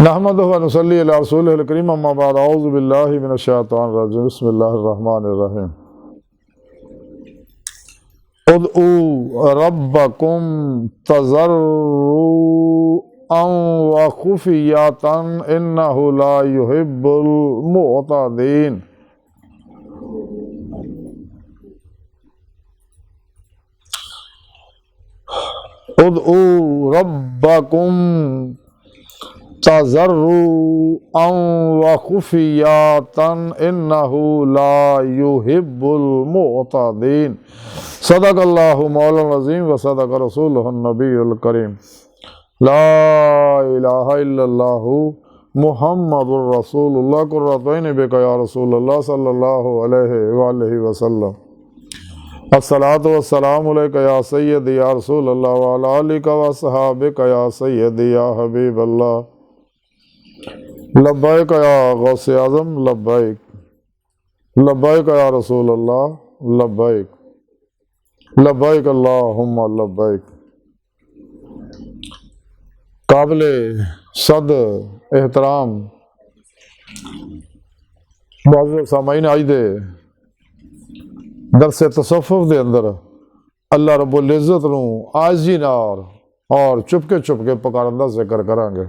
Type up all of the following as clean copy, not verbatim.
نحمدہ و نصلی علی رسولہ الکریم، اما بعد، اعوذ باللہ من الشیطان الرجیم، بسم اللہ الرحمن الرحیم۔ ادعوا ربکم تضرعا وخفیۃ انہ لا یحب المعتدین۔ ادعوا ربکم تضرعا وخفیۃ انہ لا یحب المعتدین۔ صدق اللہ مولانا العظیم و صدق رسولہ النبی الکریم۔ لا الہ الا اللہ محمد الرسول اللہ، قرۃ عین بک یا رسول اللہ صلی اللہ علیہ وآلہ وسلم۔ الصلاۃ والسلام علیک یا سیدی یا رسول اللہ وعلی آلک وصحابک یا سیدی یا حبیب اللہ۔ لبیک یا غوث اعظم، لبیک لبیک یا رسول اللہ، لبیک لبیک اللہم لبیک۔ قابل صد احترام معزز سامعین، آج دے درس تصوف دے اندر اللہ رب العزت نو عاجزی نال اور چپکے چپکے پکارن دا ذکر کران گے۔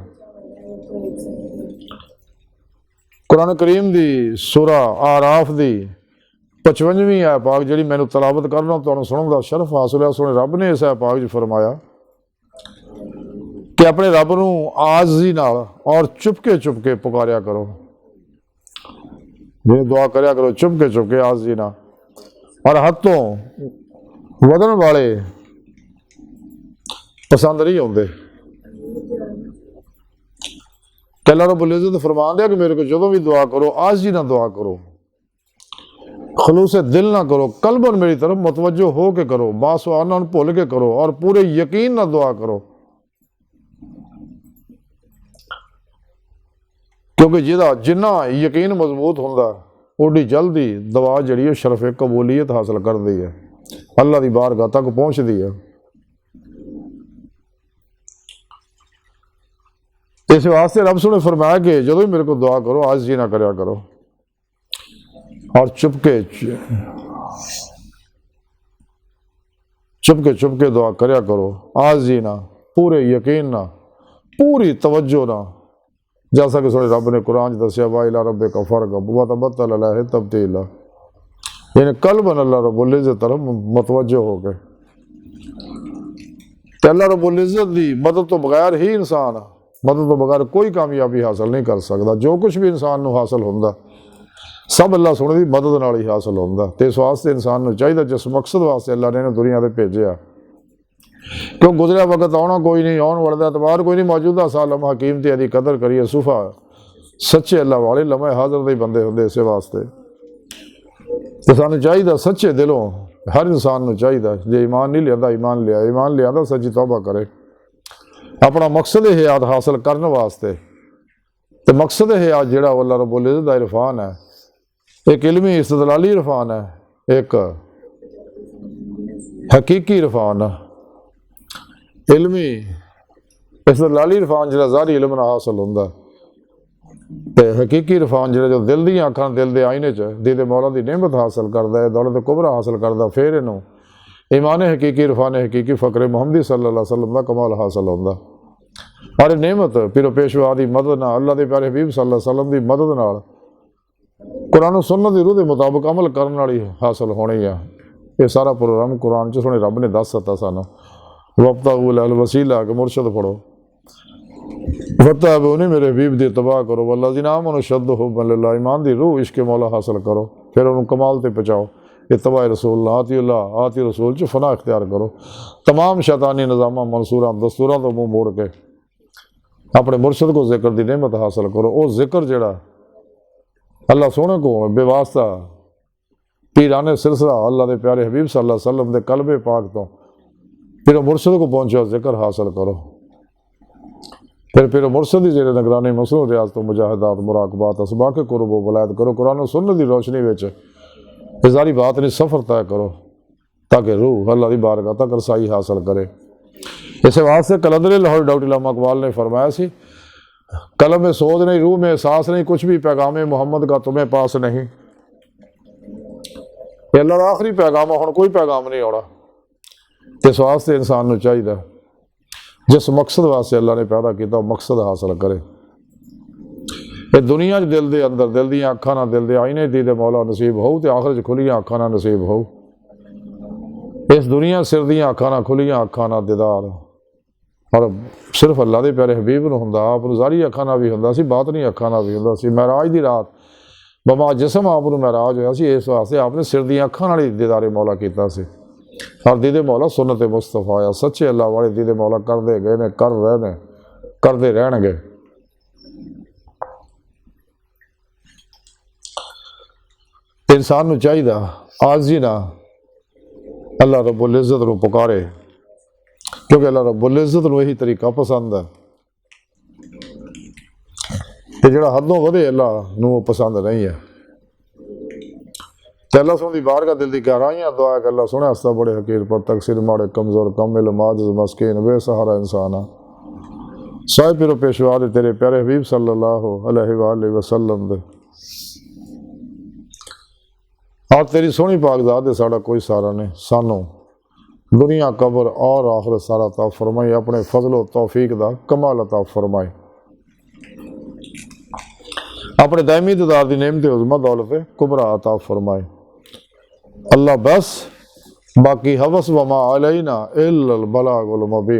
قرآن کریم دی سورہ آراف دی 55ویں آیت پاک جڑی میں تلاوت کرنا تانوں سنن دا شرف حاصل ہے۔ سونے رب نے اس آیت پاک جی فرمایا کہ اپنے رب نو عاجزی نال اور چپکے چپکے پکاریا کرو، جی دعا کریا کرو چپکے چپکے عاجزی نال، اور ہاتھوں ودن والے پسند نہیں ہوندے۔ کہ اللہ رب العزت فرمان دیا کہ میرے کو جدوں بھی دعا کرو عاجزی نہ دعا کرو، خلوص دل نہ کرو، قلباً میری طرف متوجہ ہو کے کرو، باسوانہ بھول کے کرو، اور پورے یقین نہ دعا کرو، کیونکہ جنہ یقین مضبوط ہوندا اوڈی جلدی دعا جڑی ہے شرف قبولیت حاصل کر دی ہے، اللہ دی بارگاہ تک پہنچ دی ہے۔ اس واسطے رب نے فرمایا کہ جدو بھی میرے کو دعا کرو عاجزی نہ کریا کرو، اور چپکے دعا کریا کرو، عاجزی نہ، پورے یقین نہ، پوری توجہ نہ، جیسا کہ سونے رب نے قرآن دسیا وا الی ربک فرغب وتبتل الیہ تبتیلا، یعنی قلباً اللہ رب العزت طرف متوجہ ہو گئے۔ کہ اللہ رب العزت دی مدد تو بغیر ہی انسان مدد تو بغیر کوئی کامیابی حاصل نہیں کر سکتا۔ جو کچھ بھی انسان نو حاصل ہوندا سب اللہ سونے دی مدد نال ہی حاصل ہوندا، تے اس واسطے انسان نو چاہیے جس مقصد واسطے اللہ نے دنیا تے بھیجیا، کیوں گزریا وقت آنا کوئی نہیں، آن والا اعتبار کوئی نہیں، موجودہ سال لمحہ حکیم تے دی قدر کریے۔ صفا سچے اللہ والے لمحے حاضر دے بندے ہوندے، اس واسطے تے سانو چاہیے سچے دلوں ہر انسان نو چاہیے جے ایمان نہیں لیا ایمان لیا سچی توبہ کرے اپنا مقصد حیات حاصل کرنے واسطے۔ تو مقصد حیات جڑا اللہ رب العزت دا عرفان ہے، ایک علمی استدلالی عرفان ہے، ایک حقیقی عرفان ہے۔ علمی استدلالی عرفان جڑا ظاہری علم نہ حاصل ہوندا، تے حقیقی عرفان جڑا جو دل دی آنکھاں دل دے آئینے چ دید مولا دی نعمت حاصل کردا ہے، دولت کبریٰ حاصل کردا، پھر اینوں ایمان حقیقی عرفان حقیقی فقر محمدی صلی اللہ علیہ وسلم دا کمال حاصل ہوندا۔ اور نعمت پیرو پیشوا دی مدد نال، اللہ دے پیارے حبیب صلی اللہ علیہ وسلم دی مدد نال، قرآن و سنت دی روح دے مطابق عمل کرن والی حاصل ہونی ہے۔ یہ سارا پروگرام قرآن چ سونے رب نے دس ستا سانو، وابتغوا الیہ الوسیلہ کہ مرشد پڑھو، فاتبعونی میرے حبیب دی اتباع کرو، والذین آمنوا اشد حبا للہ، ایمان دی روح عشق مولا حاصل کرو، پھر انہوں کمال تے پہنچاؤ۔ اتباع رسول اللہ آتی رسول چ فنا اختیار کرو، تمام شیطانی نظامہ منصوراں دستوراں تو منہ موڑ کے اپنے مرشد کو ذکر دی نعمت حاصل کرو۔ وہ ذکر جڑا اللہ سونے کو بے واسطہ پیرانے سلسلہ اللہ دے پیارے حبیب صلی اللہ علیہ وسلم دے قلب پاک تو پھر مرشد کو پہنچو ذکر حاصل کرو، پھر مرشد دی جڑے نگرانی مصنوع ریاضت و مجاہدات مراقبات اسباق قرب و ولایت کرو، قرآن و سنت دی روشنی وچ ازاری بات نہیں سفر طے کرو، تاکہ روح اللہ دی بارگاہ تک رسائی حاصل کرے۔ اس واسطے قلندر لاہور ڈاکٹر علامہ اقبال نے فرمایا سی قلم سوز نہیں، روح میں احساس نہیں، کچھ بھی پیغام محمد کا تمہیں پاس نہیں. یہ اللہ کا آخری پیغام ہے، ہن کوئی پیغام نہیں ہونا. اس واسطے انسان نو چاہیے جس مقصد واسطے اللہ نے پیدا کیا وہ مقصد حاصل کرے. یہ دنیا دل دے اندر دل دیاں اکھاں نہ دل دے آئینے دید مولا نصیب ہو تے آخر کھلیاں اکھاں نہ نصیب ہو. اس دنیا سر دیاں اکھاں نہ کھلیاں اکھاں نہ دیدار، اور صرف اللہ دے پیارے حبیب نو ہوندا. آپ نو ظاہری اکھاں نہ بھی ہوندا سی، باطنی اکھاں نہ بھی ہوندا سی. معراج دی رات بما جسم آپ نو معراج ہویا سی، اس واسطے آپ نے سر دیاں اکھاں نال ہی دیدار مولا کیتا سی. اور دید مولا سنت مصطفیٰ آیا، سچے اللہ والے دید مولا کردے گئے نے، کر رہے نے، کردے رہن گے. انسان نو چاہیے عاجزی نہ اللہ رب العزت نو پکارے، کیونکہ اللہ رب العزت نو یہی طریقہ پسند ہے کہ جڑا حدوں ودے اللہ نو پسند نہیں ہے. تے اللہ سن دی بارگاہ دل دی گہرائیاں دعا کہ اللہ سنے ہستا بڑے حقیر پر تقصیر ماڑے کمزور کم علم عاجز مسکین بے سہارا انسان صاحب پیرو پیشوا دے تیرے پیارے حبیب صلی اللہ علیہ وآلہ وسلم دے، اور تیری سونی پاک ذات دے ساڑا کوئی سارا نہیں. سانو دنیا قبر اور آخرت سارا عطا فرمائی، اپنے فضل و توفیق دا کمال عطا فرمائی، اپنے دائمی دیدار دی نعمت عظمہ دولت کبریٰ عطا فرمائے. اللہ بس باقی حوث وما علینا الا البلاغ المبین.